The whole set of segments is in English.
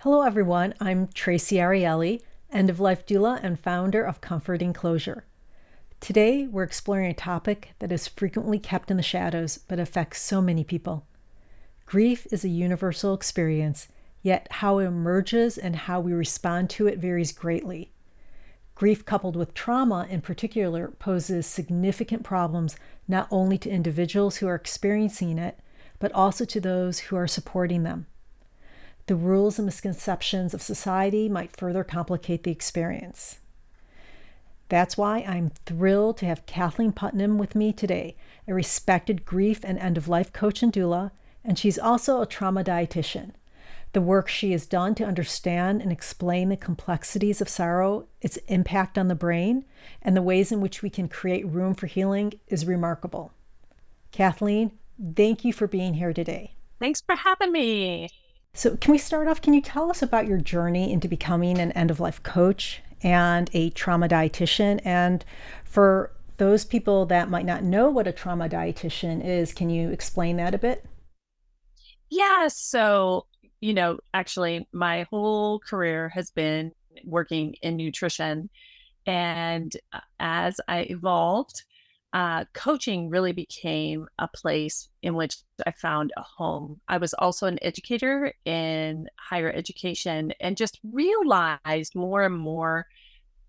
Hello, everyone. I'm Traci Arieli, end-of-life doula and founder of Comforting Closure. Today, we're exploring a topic that is frequently kept in the shadows but affects so many people. Grief is a universal experience, yet how it emerges and how we respond to it varies greatly. Grief coupled with trauma in particular poses significant problems not only to individuals who are experiencing it, but also to those who are supporting them. The rules and misconceptions of society might further complicate the experience. That's why I'm thrilled to have Kathleen Putnam with me today, a respected grief and end-of-life coach and doula, and she's also a trauma dietitian. The work she has done to understand and explain the complexities of sorrow, its impact on the brain, and the ways in which we can create room for healing is remarkable. Kathleen, thank you for being here today. Thanks for having me. So, can we start off? Can you tell us about your journey into becoming an end of life coach and a trauma dietitian? And for those people that might not know what a trauma dietitian is, can you explain that a bit? Yeah, so, actually, my whole career has been working in nutrition. And as I evolved, coaching really became a place in which I found a home. I was also an educator in higher education and just realized more and more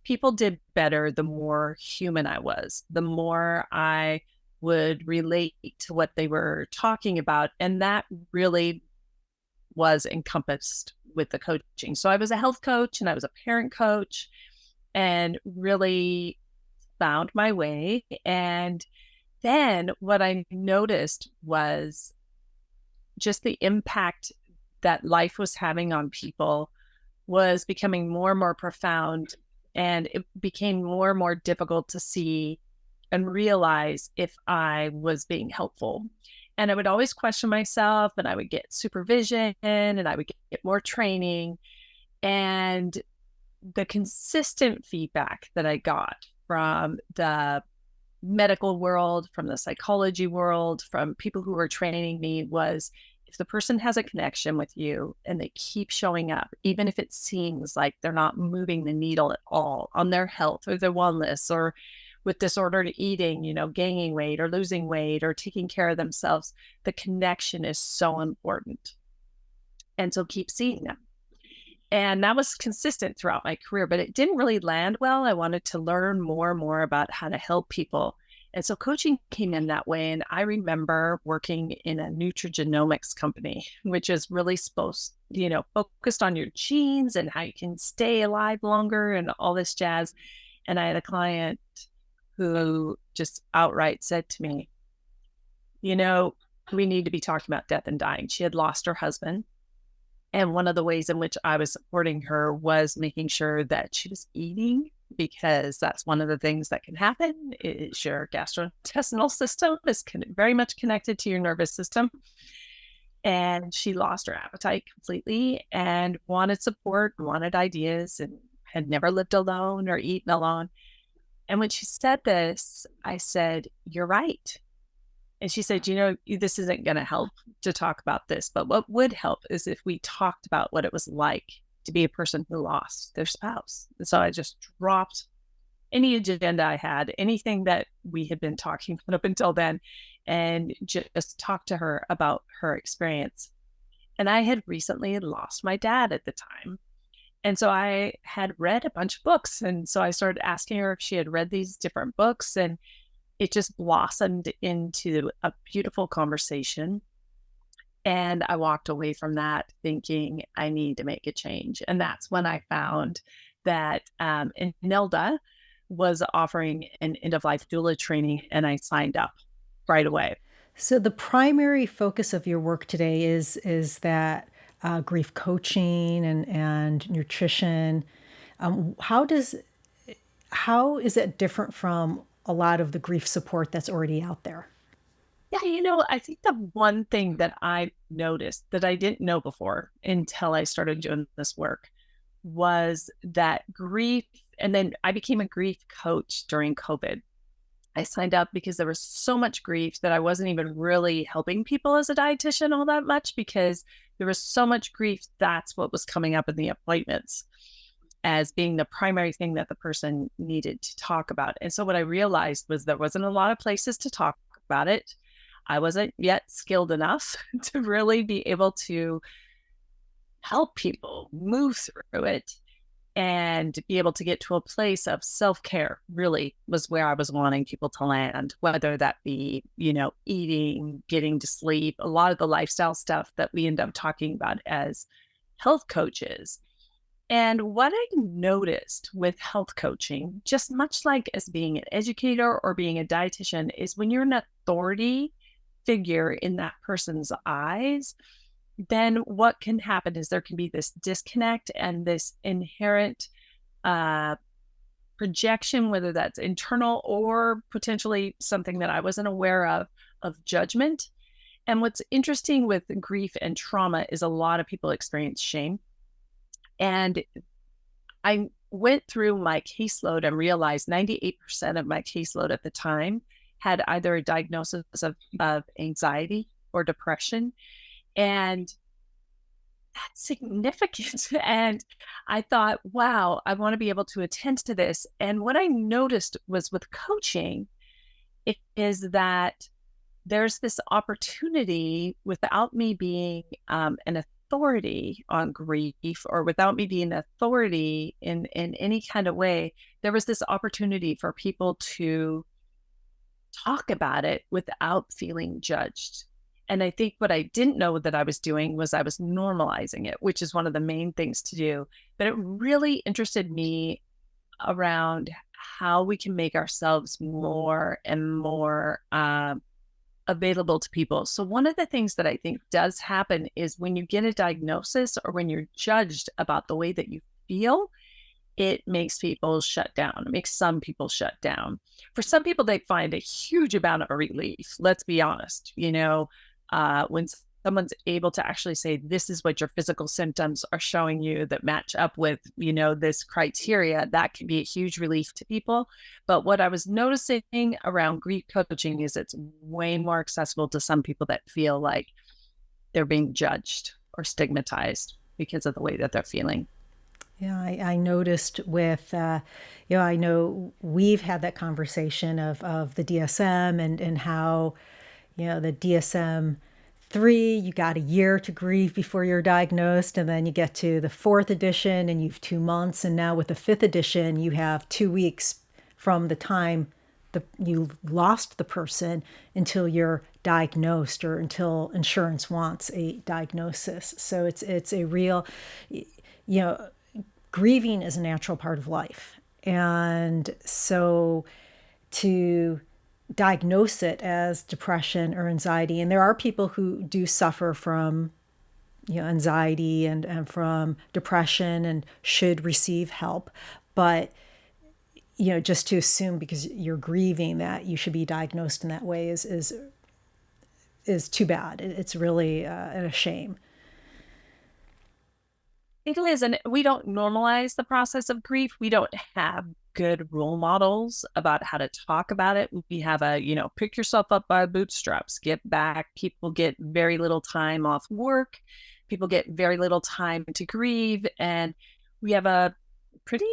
people did better the more human I was, the more I would relate to what they were talking about. And that really was encompassed with the coaching. So I was a health coach and I was a parent coach and really found my way. And then what I noticed was just the impact that life was having on people was becoming more and more profound. And it became more and more difficult to see and realize if I was being helpful. And I would always question myself, and I would get supervision and I would get more training. And the consistent feedback that I got from the medical world, from the psychology world, from people who were training me was if the person has a connection with you and they keep showing up, even if it seems like they're not moving the needle at all on their health or their wellness or with disordered eating, gaining weight or losing weight or taking care of themselves, the connection is so important. And so keep seeing them. And that was consistent throughout my career, but it didn't really land well. I wanted to learn more and more about how to help people. And so coaching came in that way. And I remember working in a nutrigenomics company, which is really focused on your genes and how you can stay alive longer and all this jazz. And I had a client who just outright said to me, we need to be talking about death and dying. She had lost her husband. And one of the ways in which I was supporting her was making sure that she was eating, because that's one of the things that can happen is your gastrointestinal system is very much connected to your nervous system. And she lost her appetite completely and wanted support, wanted ideas, and had never lived alone or eaten alone. And when she said this, I said, "You're right." And she said, this isn't going to help to talk about this, but what would help is if we talked about what it was like to be a person who lost their spouse. And so I just dropped any agenda I had, anything that we had been talking about up until then, and just talked to her about her experience. And I had recently lost my dad at the time. And so I had read a bunch of books. And so I started asking her if she had read these different books, and it just blossomed into a beautiful conversation. And I walked away from that thinking I need to make a change. And that's when I found that Nelda was offering an end of life doula training, and I signed up right away. So, the primary focus of your work today is that grief coaching and nutrition. How is it different from a lot of the grief support that's already out there? Yeah, I think the one thing that I noticed that I didn't know before until I started doing this work was that grief, and then I became a grief coach during COVID. I signed up because there was so much grief that I wasn't even really helping people as a dietitian all that much because there was so much grief. That's what was coming up in the appointments as being the primary thing that the person needed to talk about. And so what I realized was there wasn't a lot of places to talk about it. I wasn't yet skilled enough to really be able to help people move through it and be able to get to a place of self-care really was where I was wanting people to land, whether that be, eating, getting to sleep, a lot of the lifestyle stuff that we end up talking about as health coaches. And what I noticed with health coaching, just much like as being an educator or being a dietitian, is when you're an authority figure in that person's eyes, then what can happen is there can be this disconnect and this inherent uh, projection, whether that's internal or potentially something that I wasn't aware of judgment. And what's interesting with grief and trauma is a lot of people experience shame. And I went through my caseload and realized 98% of my caseload at the time had either a diagnosis of anxiety or depression. And that's significant. And I thought, wow, I want to be able to attend to this. And what I noticed was with coaching, it is that there's this opportunity without me being an authority on grief or without me being an authority in any kind of way, there was this opportunity for people to talk about it without feeling judged. And I think what I didn't know that I was doing was I was normalizing it, which is one of the main things to do. But it really interested me around how we can make ourselves more and more available to people. So, one of the things that I think does happen is when you get a diagnosis or when you're judged about the way that you feel, it makes people shut down. It makes some people shut down. For some people, they find a huge amount of relief. Let's be honest. When someone's able to actually say, this is what your physical symptoms are showing you that match up with, this criteria, that can be a huge relief to people. But what I was noticing around grief coaching is it's way more accessible to some people that feel like they're being judged or stigmatized because of the way that they're feeling. Yeah, I noticed with, I know we've had that conversation of the DSM and how, the DSM 3, you got a year to grieve before you're diagnosed. And then you get to the fourth edition and you've 2 months. And now with the fifth edition, you have 2 weeks from the time you lost the person until you're diagnosed or until insurance wants a diagnosis. So it's a real, grieving is a natural part of life. And so to diagnose it as depression or anxiety, and there are people who do suffer from anxiety and from depression and should receive help, but just to assume because you're grieving that you should be diagnosed in that way is too bad. It's really a shame. It is, and we don't normalize the process of grief. We don't have good role models about how to talk about it. We have pick yourself up by bootstraps, get back. People get very little time off work. People get very little time to grieve. And we have a pretty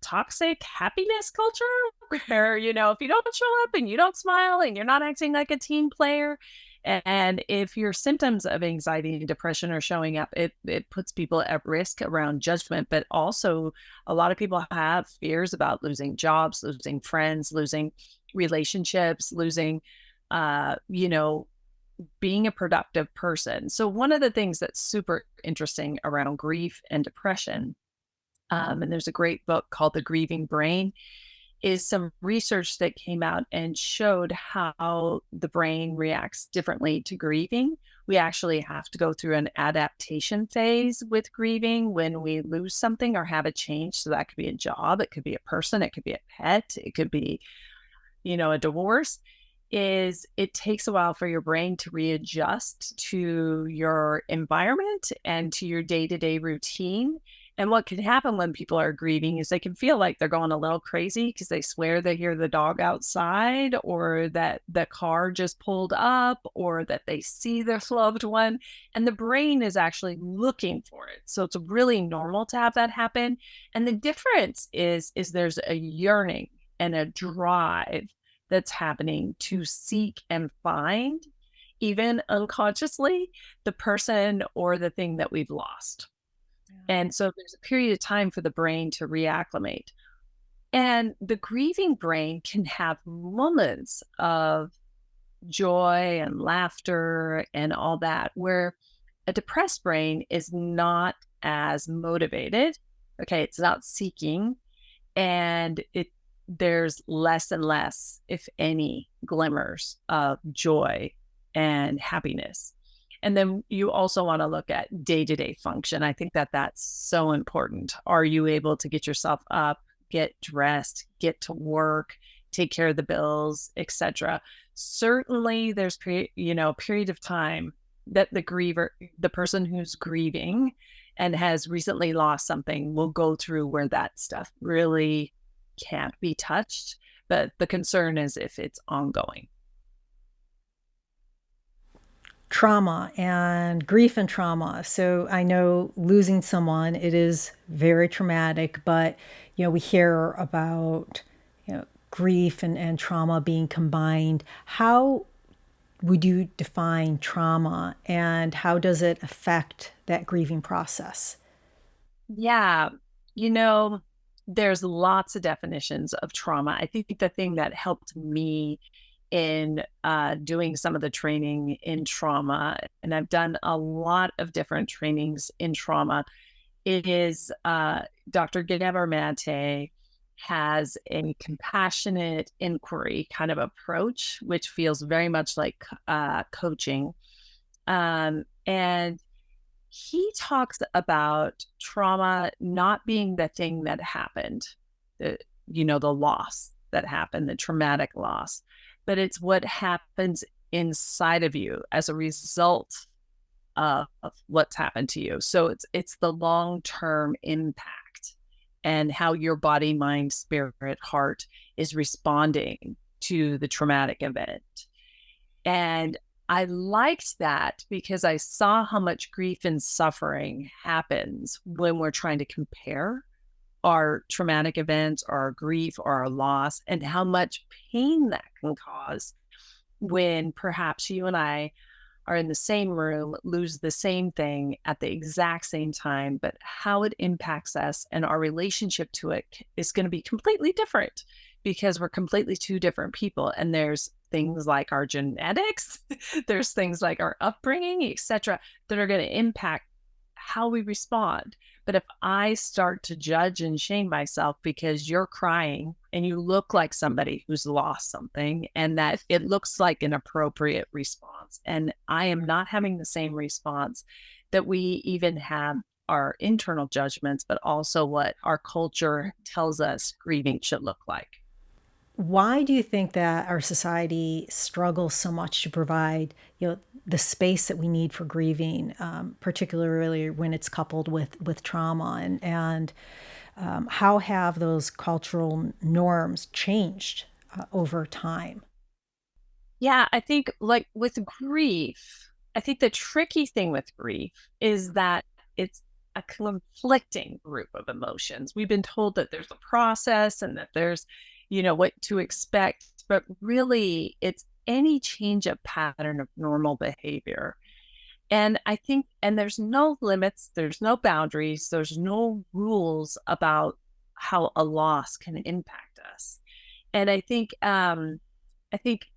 toxic happiness culture where, if you don't show up and you don't smile and you're not acting like a team player, and if your symptoms of anxiety and depression are showing up, it puts people at risk around judgment. But also, a lot of people have fears about losing jobs, losing friends, losing relationships, losing, being a productive person. So, one of the things that's super interesting around grief and depression, and there's a great book called The Grieving Brain, is some research that came out and showed how the brain reacts differently to grieving. We actually have to go through an adaptation phase with grieving when we lose something or have a change. So that could be a job, it could be a person, it could be a pet, it could be, a divorce. Is it takes a while for your brain to readjust to your environment and to your day-to-day routine. And what can happen when people are grieving is they can feel like they're going a little crazy because they swear they hear the dog outside, or that the car just pulled up, or that they see their loved one, and the brain is actually looking for it. So it's really normal to have that happen. And the difference is there's a yearning and a drive that's happening to seek and find, even unconsciously, the person or the thing that we've lost. Yeah. And so there's a period of time for the brain to reacclimate. And the grieving brain can have moments of joy and laughter and all that, where a depressed brain is not as motivated. Okay, it's not seeking, and there's less and less, if any, glimmers of joy and happiness. And then you also want to look at day-to-day function. I think that that's so important. Are you able to get yourself up, get dressed, get to work, take care of the bills, etc.? Certainly there's a period of time that the person who's grieving and has recently lost something, will go through where that stuff really can't be touched. But the concern is if it's ongoing. Trauma and grief and trauma. So I know losing someone, it is very traumatic, but we hear about grief and trauma being combined. How would you define trauma, and how does it affect that grieving process? Yeah. You know, there's lots of definitions of trauma. I think the thing that helped me in doing some of the training in trauma, and I've done a lot of different trainings in trauma, it is Dr. Ginevra Mate has a compassionate inquiry kind of approach, which feels very much like coaching. And he talks about trauma not being the thing that happened, the the loss that happened, the traumatic loss, but it's what happens inside of you as a result of what's happened to you. So it's the long-term impact and how your body, mind, spirit, heart is responding to the traumatic event. And I liked that because I saw how much grief and suffering happens when we're trying to compare our traumatic events, or our grief, or our loss, and how much pain that can cause when perhaps you and I are in the same room, lose the same thing at the exact same time, but how it impacts us and our relationship to it is going to be completely different because we're completely two different people. And there's things like our genetics, there's things like our upbringing, etc., that are going to impact how we respond. But if I start to judge and shame myself because you're crying and you look like somebody who's lost something, and that it looks like an appropriate response, and I am not having the same response, that we even have our internal judgments, but also what our culture tells us grieving should look like. Why do you think that our society struggles so much to provide, the space that we need for grieving, particularly when it's coupled with trauma, and how have those cultural norms changed over time? Yeah, I think like with grief, I think the tricky thing with grief is that it's a conflicting group of emotions. We've been told that there's a process and that there's, what to expect, but really it's any change of pattern of normal behavior. And I think, and there's no limits, there's no boundaries, there's no rules about how a loss can impact us. And I think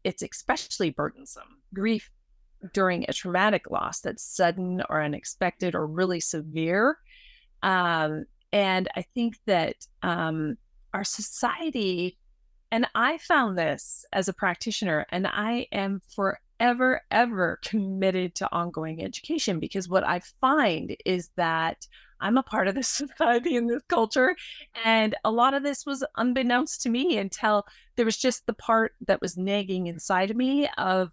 it's especially burdensome. Grief during a traumatic loss that's sudden or unexpected or really severe. And I think that our society, and I found this as a practitioner, and I am forever, ever committed to ongoing education, because what I find is that I'm a part of this society and this culture. And a lot of this was unbeknownst to me until there was just the part that was nagging inside of me of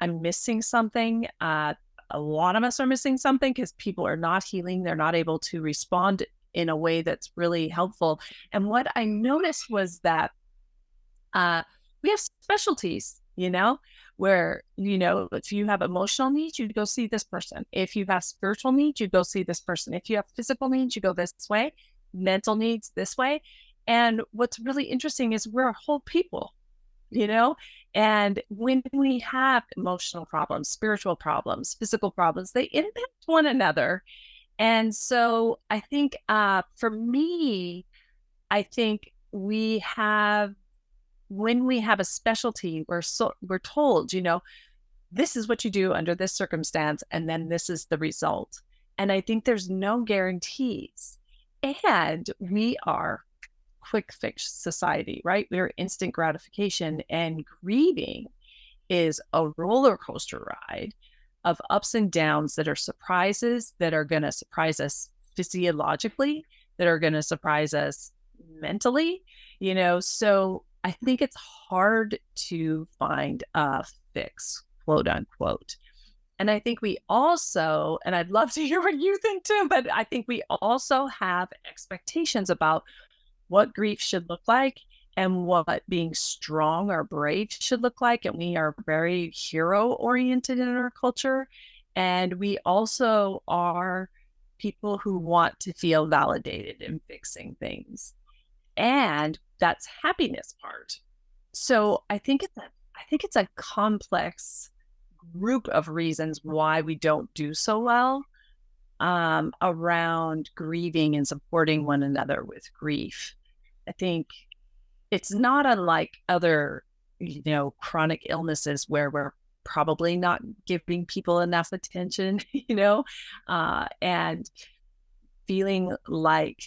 I'm missing something. A lot of us are missing something because people are not healing. They're not able to respond in a way that's really helpful. And what I noticed was that uh, we have specialties, where, if you have emotional needs, you go see this person. If you have spiritual needs, you go see this person. If you have physical needs, you go this way, mental needs this way. And what's really interesting is we're a whole people, you know? And when we have emotional problems, spiritual problems, physical problems, they impact one another. And so I think for me, I think when we have a specialty, we're told, this is what you do under this circumstance, and then this is the result. And I think there's no guarantees. And we are quick fix society, right? We're instant gratification, and grieving is a roller coaster ride of ups and downs that are surprises that are going to surprise us physiologically, that are going to surprise us mentally, So I think it's hard to find a fix, quote unquote. And I think we also, and I'd love to hear what you think too, but I think we also have expectations about what grief should look like and what being strong or brave should look like. And we are very hero oriented in our culture. And we also are people who want to feel validated in fixing things. And that's happiness part. So I think it's a complex group of reasons why we don't do so well around grieving and supporting one another with grief. I think it's not unlike other, chronic illnesses where we're probably not giving people enough attention, and feeling like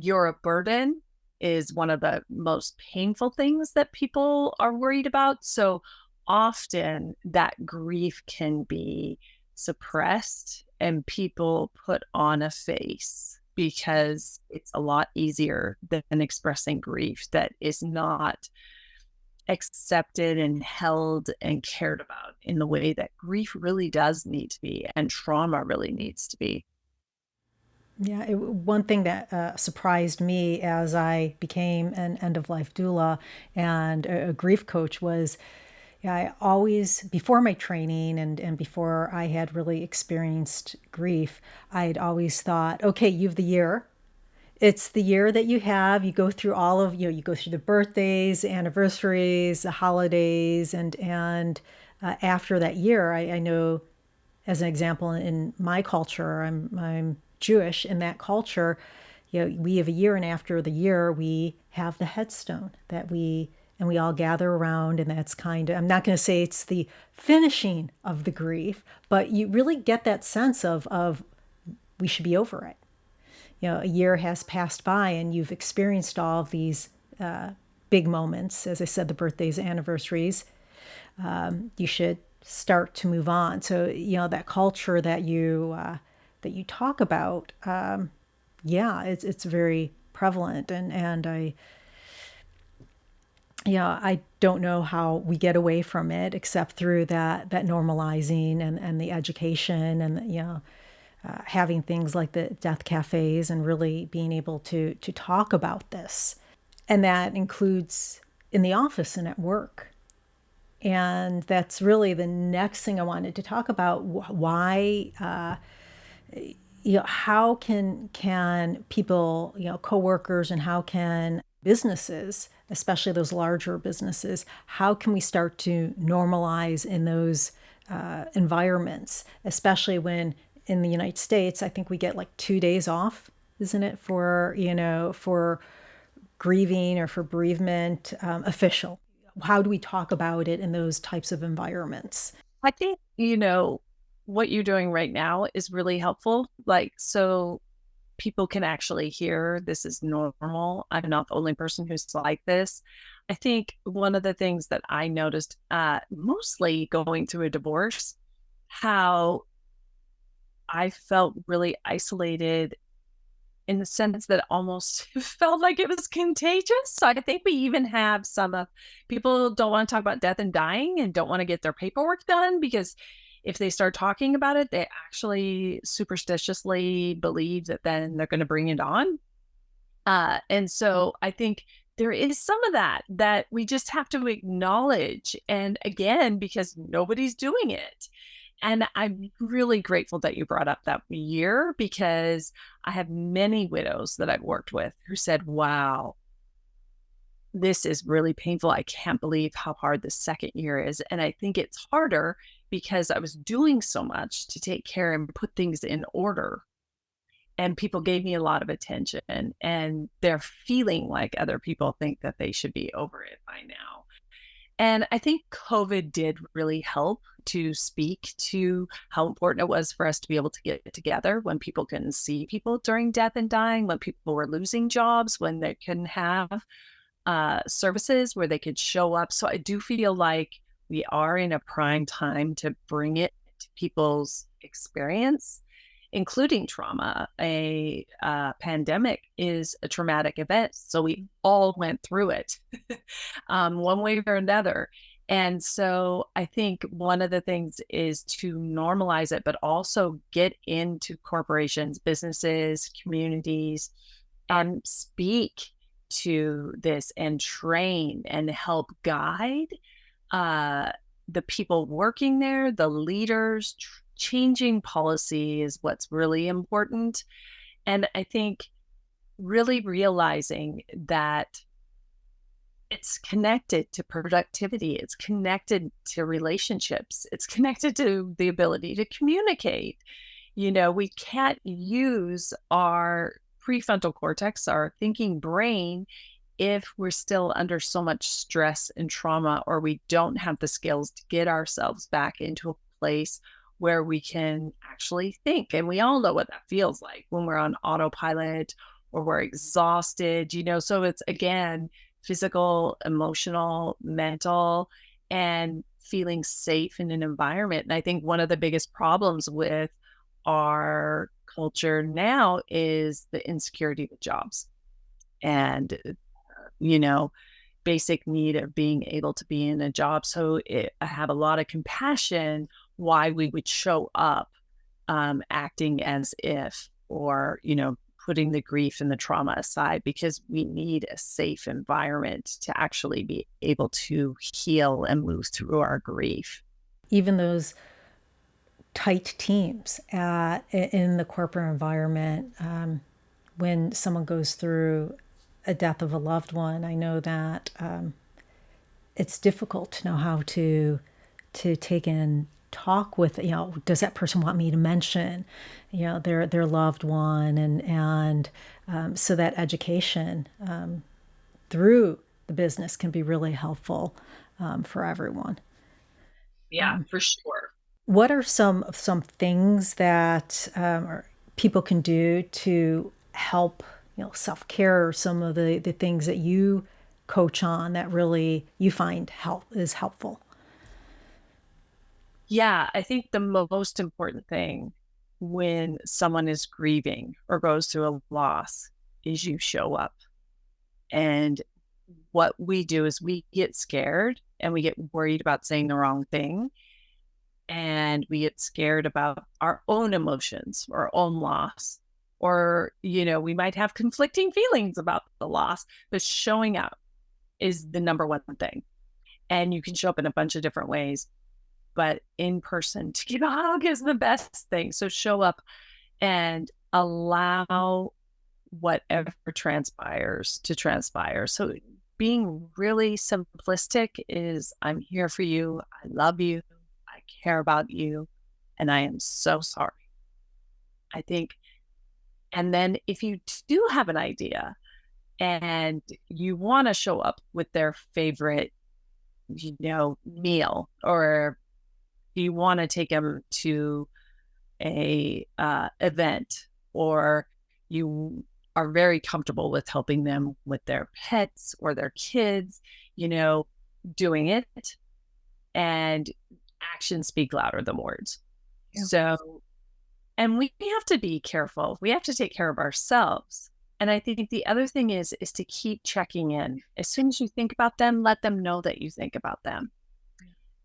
you're a burden is one of the most painful things that people are worried about. So often that grief can be suppressed and people put on a face because it's a lot easier than expressing grief that is not accepted and held and cared about in the way that grief really does need to be and trauma really needs to be. Yeah, one thing that surprised me as I became an end of life doula and a grief coach was, yeah, I always, before my training and before I had really experienced grief, I'd always thought, okay, you have the year. It's the year that you have. You go through all of, you go through the birthdays, anniversaries, the holidays, and after that year, I know, as an example, in my culture, I'm Jewish. In that culture, we have a year, and after the year, we have the headstone that we all gather around, and that's kind of, I'm not going to say it's the finishing of the grief, but you really get that sense of we should be over it. A year has passed by, and you've experienced all of these big moments. As I said, the birthdays, anniversaries. You should start to move on. So that culture that you talk about, yeah, it's very prevalent, and I don't know how we get away from it except through that normalizing and the education and having things like the death cafes and really being able to talk about this, and that includes in the office and at work. And that's really the next thing I wanted to talk about. Why, how can people, coworkers, and how can businesses, especially those larger businesses, how can we start to normalize in those environments, especially when in the United States, I think we get like 2 days off, isn't it, for grieving or for bereavement, official. How do we talk about it in those types of environments? I think, what you're doing right now is really helpful. Like, so people can actually hear this is normal. I'm not the only person who's like this. I think one of the things that I noticed, mostly going through a divorce, how I felt really isolated in the sense that almost felt like it was contagious. So I think we even have some of people don't want to talk about death and dying and don't want to get their paperwork done because if they start talking about it, they actually superstitiously believe that then they're going to bring it on. And so I think there is some of that we just have to acknowledge. And again, because nobody's doing it. And I'm really grateful that you brought up that year, because I have many widows that I've worked with who said, wow, this is really painful. I can't believe how hard the second year is. And I think it's harder because I was doing so much to take care and put things in order. And people gave me a lot of attention, and they're feeling like other people think that they should be over it by now. And I think COVID did really help to speak to how important it was for us to be able to get together when people couldn't see people during death and dying, when people were losing jobs, when they couldn't have services where they could show up. So I do feel like we are in a prime time to bring it to people's experience, including trauma. A pandemic is a traumatic event. So we all went through it one way or another. And so I think one of the things is to normalize it, but also get into corporations, businesses, communities, and speak to this and train and help guide the people working there, the leaders. Changing policy is what's really important. And I think really realizing that it's connected to productivity, it's connected to relationships, it's connected to the ability to communicate. We can't use our prefrontal cortex, our thinking brain, if we're still under so much stress and trauma, or we don't have the skills to get ourselves back into a place where we can actually think. And we all know what that feels like when we're on autopilot or we're exhausted, so it's again, physical, emotional, mental, and feeling safe in an environment. And I think one of the biggest problems with our culture now is the insecurity with jobs and, you know, basic need of being able to be in a job. So I have a lot of compassion why we would show up acting as if, or, putting the grief and the trauma aside, because we need a safe environment to actually be able to heal and move through our grief. Even those tight teams in the corporate environment, when someone goes through a death of a loved one, I know that it's difficult to know how to take and talk with, does that person want me to mention, their loved one, and so that education through the business can be really helpful for everyone. Yeah, for sure. What are some things that people can do to help, self-care, or some of the things that you coach on that really you find is helpful? Yeah, I think the most important thing when someone is grieving or goes through a loss is you show up. And what we do is we get scared and we get worried about saying the wrong thing. And we get scared about our own emotions, our own loss. Or, we might have conflicting feelings about the loss, but showing up is the number one thing. And you can show up in a bunch of different ways, but in person to give a hug is the best thing. So show up and allow whatever transpires to transpire. So being really simplistic is, I'm here for you. I love you. I care about you. And I am so sorry. I think. And then if you do have an idea and you want to show up with their favorite, meal, or you want to take them to a event, or you are very comfortable with helping them with their pets or their kids, doing it, and actions speak louder than words. Yeah. So, and we have to be careful. We have to take care of ourselves. And I think the other thing is to keep checking in. As soon as you think about them, let them know that you think about them.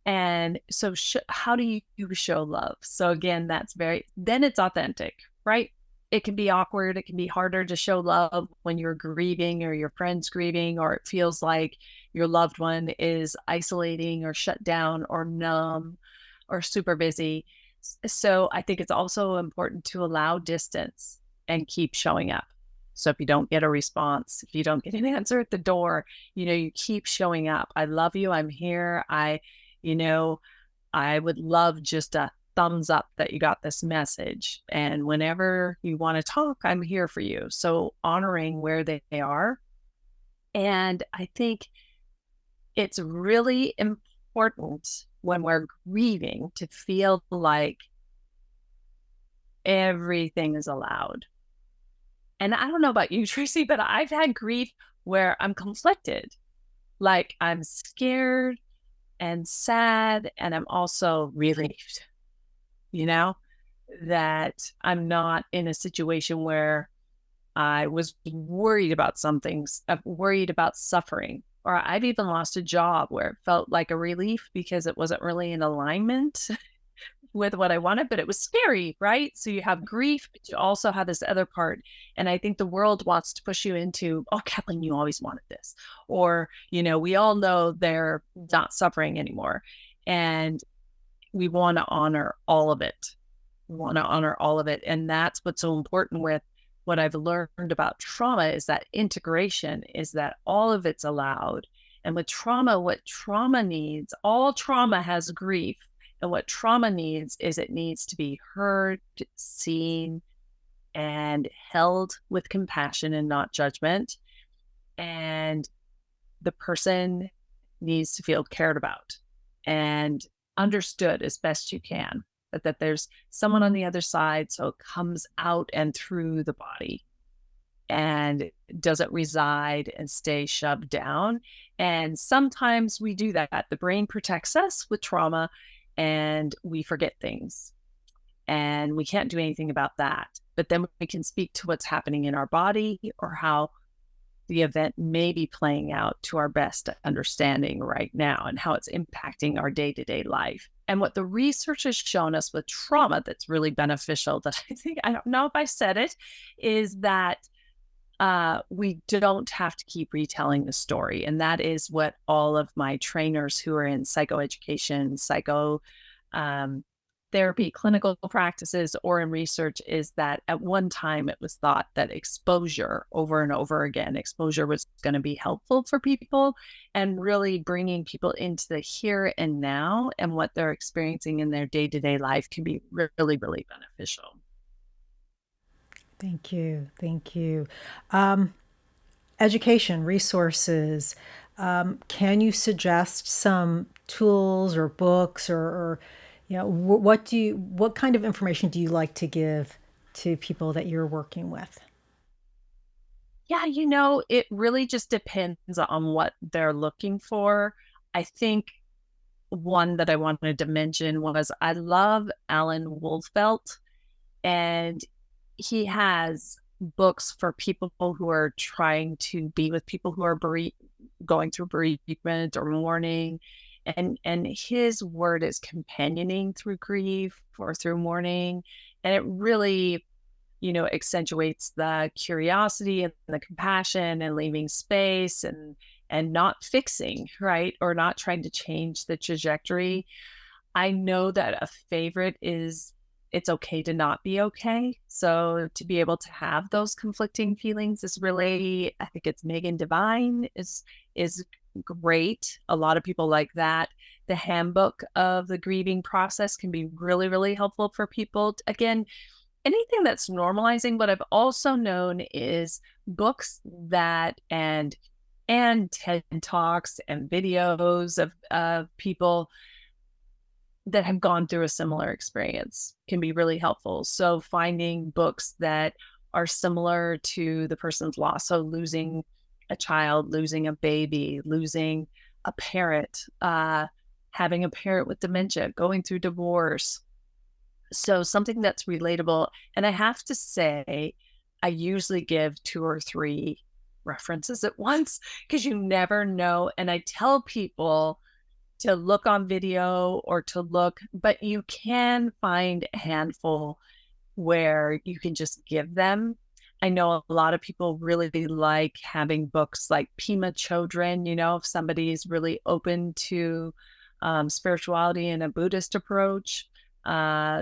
And so, how do you show love? So, again, then it's authentic, right? It can be awkward. It can be harder to show love when you're grieving or your friend's grieving, or it feels like your loved one is isolating or shut down or numb or super busy. So, I think it's also important to allow distance and keep showing up. So, if you don't get a response, if you don't get an answer at the door, you keep showing up. I love you. I'm here. you know, I would love just a thumbs up that you got this message. And whenever you want to talk, I'm here for you. So honoring where they are. And I think it's really important when we're grieving to feel like everything is allowed. And I don't know about you, Tracy, but I've had grief where I'm conflicted. Like I'm scared and sad, and I'm also relieved, you know, that I'm not in a situation where I was worried about worried about suffering, or I've even lost a job where it felt like a relief because it wasn't really in alignment with what I wanted, but it was scary, right? So you have grief, but you also have this other part. And I think the world wants to push you into, oh, Kathleen, you always wanted this. Or, we all know they're not suffering anymore. And we want to honor all of it. We want to honor all of it. And that's what's so important with what I've learned about trauma is that integration is that all of it's allowed. And with trauma, what trauma needs, all trauma has grief. And what trauma needs is it needs to be heard, seen, and held with compassion and not judgment. And the person needs to feel cared about and understood as best you can, but that there's someone on the other side so it comes out and through the body and doesn't reside and stay shoved down. And sometimes we do that. The brain protects us with trauma and we forget things and we can't do anything about that. But then we can speak to what's happening in our body or how the event may be playing out to our best understanding right now and how it's impacting our day-to-day life. And what the research has shown us with trauma that's really beneficial, that I don't know if I said it, is that we don't have to keep retelling the story. And that is what all of my trainers who are in psychoeducation, therapy, clinical practices, or in research is that at one time it was thought that exposure over and over again, exposure was going to be helpful for people and really bringing people into the here and now and what they're experiencing in their day-to-day life can be really, really beneficial. Thank you. Thank you. Education, resources. Can you suggest some tools or books or what kind of information do you like to give to people that you're working with? Yeah, it really just depends on what they're looking for. I think one that I wanted to mention was I love Alan Wolfelt, and he has books for people who are trying to be with people who are going through bereavement or mourning. And his word is companioning through grief or through mourning. And it really, accentuates the curiosity and the compassion and leaving space and not fixing, right? Or not trying to change the trajectory. I know that a favorite is It's Okay to Not Be Okay. So to be able to have those conflicting feelings is really, I think it's Megan Devine is great. A lot of people like that. The handbook of the grieving process can be really, really helpful for people. Again, anything that's normalizing. What I've also known is books that and TED Talks and videos of people that have gone through a similar experience can be really helpful. So finding books that are similar to the person's loss. So losing a child, losing a baby, losing a parent, having a parent with dementia, going through divorce. So something that's relatable. And I have to say, I usually give 2 or 3 references at once because you never know. And I tell people to look on video or to look, but you can find a handful where you can just give them. I know a lot of people really like having books like Pima Chodron, if somebody's really open to spirituality and a Buddhist approach.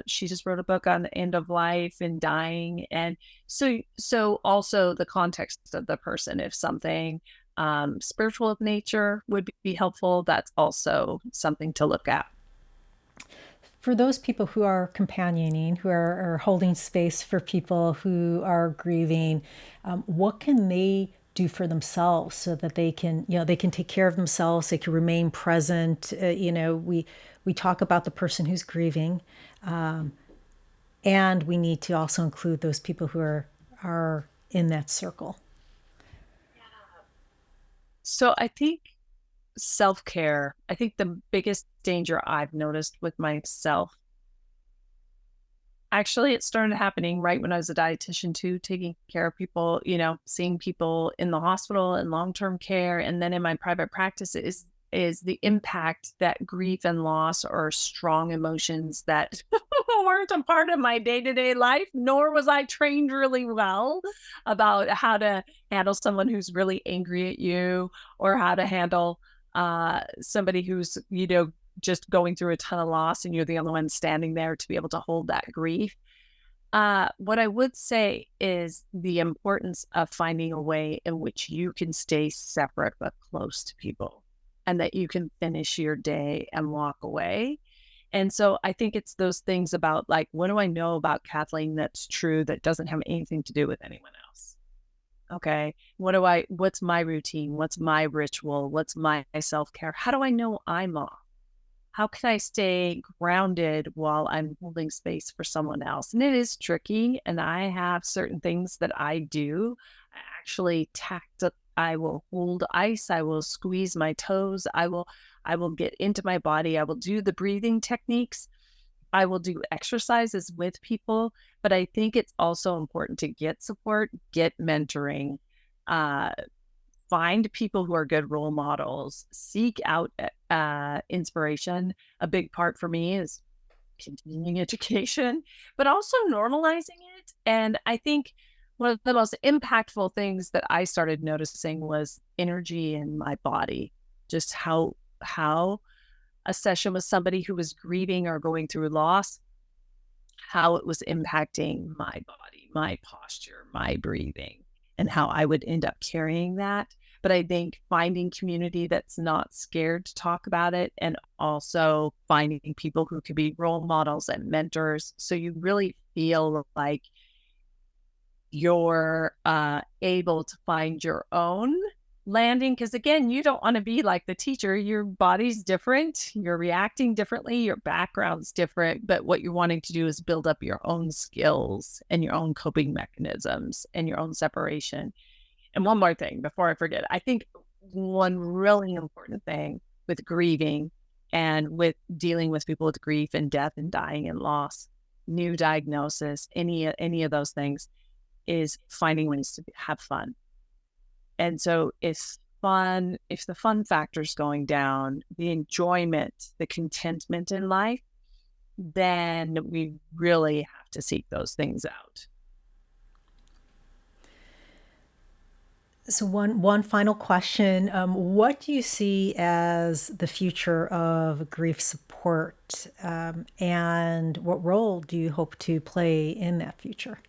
She just wrote a book on the end of life and dying. And so also the context of the person, if something spiritual of nature would be helpful, that's also something to look at. For those people who are companioning, who are holding space for people who are grieving, what can they do for themselves so that they can, they can take care of themselves, they can remain present. We talk about the person who's grieving, and we need to also include those people who are in that circle. So I think self-care, I think the biggest danger I've noticed with myself, actually, it started happening right when I was a dietitian too, taking care of people, seeing people in the hospital and long-term care. And then in my private practice is the impact that grief and loss are strong emotions that weren't a part of my day-to-day life, nor was I trained really well about how to handle someone who's really angry at you, or how to handle somebody who's, just going through a ton of loss and you're the only one standing there to be able to hold that grief. What I would say is the importance of finding a way in which you can stay separate but close to people, and that you can finish your day and walk away. And so I think it's those things about, like, what do I know about Kathleen that's true that doesn't have anything to do with anyone else? Okay. What's my routine? What's my ritual? What's my self-care? How do I know I'm off? How can I stay grounded while I'm holding space for someone else? And it is tricky. And I have certain things that I do. I actually I will hold ice. I will squeeze my toes. I will get into my body. I will do the breathing techniques. I will do exercises with people. But I think it's also important to get support, get mentoring, uh, find people who are good role models, seek out inspiration. A big part for me is continuing education, but also normalizing it. And I think one of the most impactful things that I started noticing was energy in my body, just how a session with somebody who was grieving or going through loss, how it was impacting my body, my posture, my breathing, and how I would end up carrying that. But I think finding community that's not scared to talk about it, and also finding people who could be role models and mentors, so you really feel like you're able to find your own landing. Because again, you don't want to be like the teacher. Your body's different, you're reacting differently, your background's different, but what you're wanting to do is build up your own skills and your own coping mechanisms and your own separation. And one more thing before I forget, I think one really important thing with grieving and with dealing with people with grief and death and dying and loss, new diagnosis, any of those things, is finding ways to have fun. And so if the fun factor's going down, the enjoyment, the contentment in life, then we really have to seek those things out. So one final question: what do you see as the future of grief support, and what role do you hope to play in that future?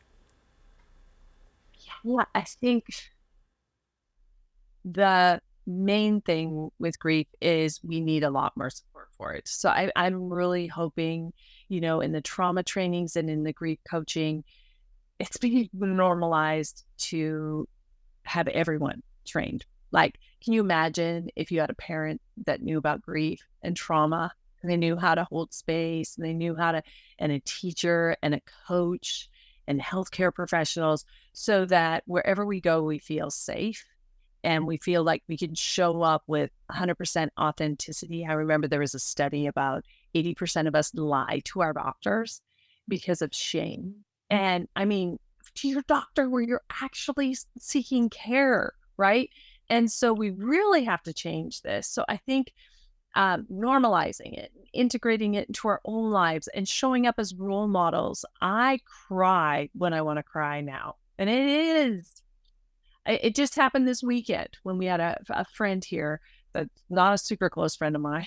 Yeah, I think the main thing with grief is we need a lot more support for it. So I'm really hoping, in the trauma trainings and in the grief coaching, it's being normalized to have everyone trained. Like, can you imagine if you had a parent that knew about grief and trauma, and they knew how to hold space, and they knew how to, and a teacher and a coach and healthcare professionals, so that wherever we go, we feel safe and we feel like we can show up with 100% authenticity. I remember there was a study about 80% of us lie to our doctors because of shame. And I mean, to your doctor where you're actually seeking care, right? And so we really have to change this. So I think normalizing it, integrating it into our own lives, and showing up as role models. I cry when I want to cry now. And it just happened this weekend when we had a friend here that's not a super close friend of mine.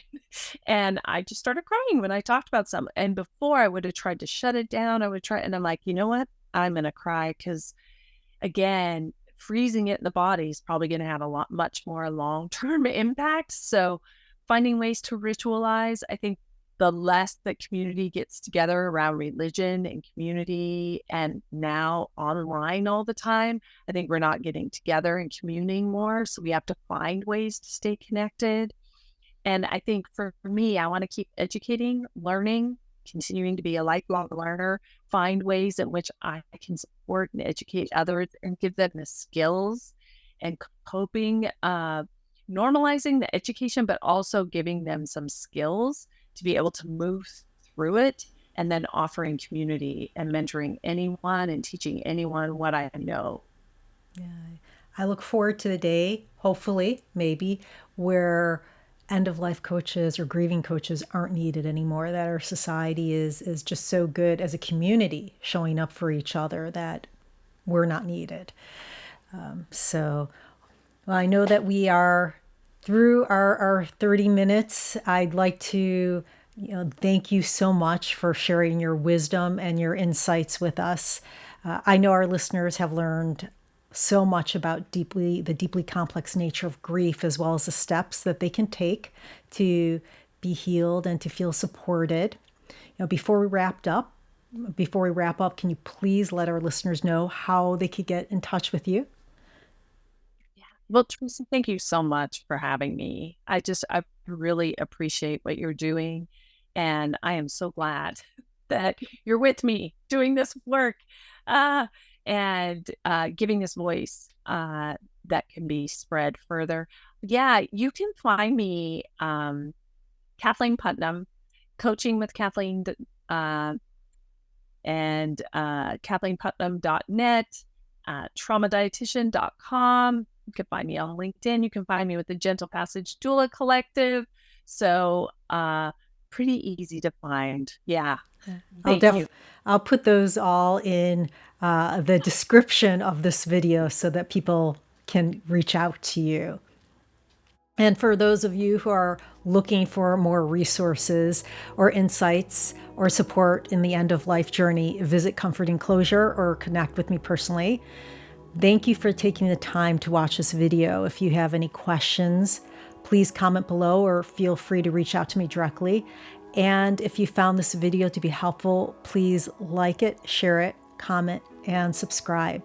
And I just started crying when I talked about something. And before I would have tried to shut it down, I would try, and I'm like, you know what? I'm going to cry because, again, freezing it in the body is probably going to have much more long-term impact. So finding ways to ritualize, I think the less that community gets together around religion and community and now online all the time, I think we're not getting together and communing more. So we have to find ways to stay connected. And I think for me, I want to keep educating, learning, continuing to be a lifelong learner, find ways in which I can support and educate others and give them the skills and coping, normalizing the education, but also giving them some skills to be able to move through it, and then offering community and mentoring anyone and teaching anyone what I know. Yeah. I look forward to the day, hopefully, maybe, where end of life coaches or grieving coaches aren't needed anymore, that our society is just so good as a community showing up for each other that we're not needed. So well, I know that we are through our 30 minutes. I'd like to thank you so much for sharing your wisdom and your insights with us. I know our listeners have learned so much about the deeply complex nature of grief, as well as the steps that they can take to be healed and to feel supported. Before we wrap up, can you please let our listeners know how they could get in touch with you? Well, Tracy, thank you so much for having me. I really appreciate what you're doing. And I am so glad that you're with me doing this work, uh, and giving this voice that can be spread further. Yeah, you can find me, Kathleen Putnam, coaching with Kathleen, uh, and KathleenPutnam.net, traumadietitian.com. You can find me on LinkedIn. You can find me with the Gentle Passage Doula Collective. So pretty easy to find. Yeah. Thank you. I'll put those all in the description of this video so that people can reach out to you. And for those of you who are looking for more resources or insights or support in the end of life journey, visit Comforting Closure or connect with me personally. Thank you for taking the time to watch this video. If you have any questions, please comment below or feel free to reach out to me directly. And if you found this video to be helpful, please like it, share it, comment, and subscribe.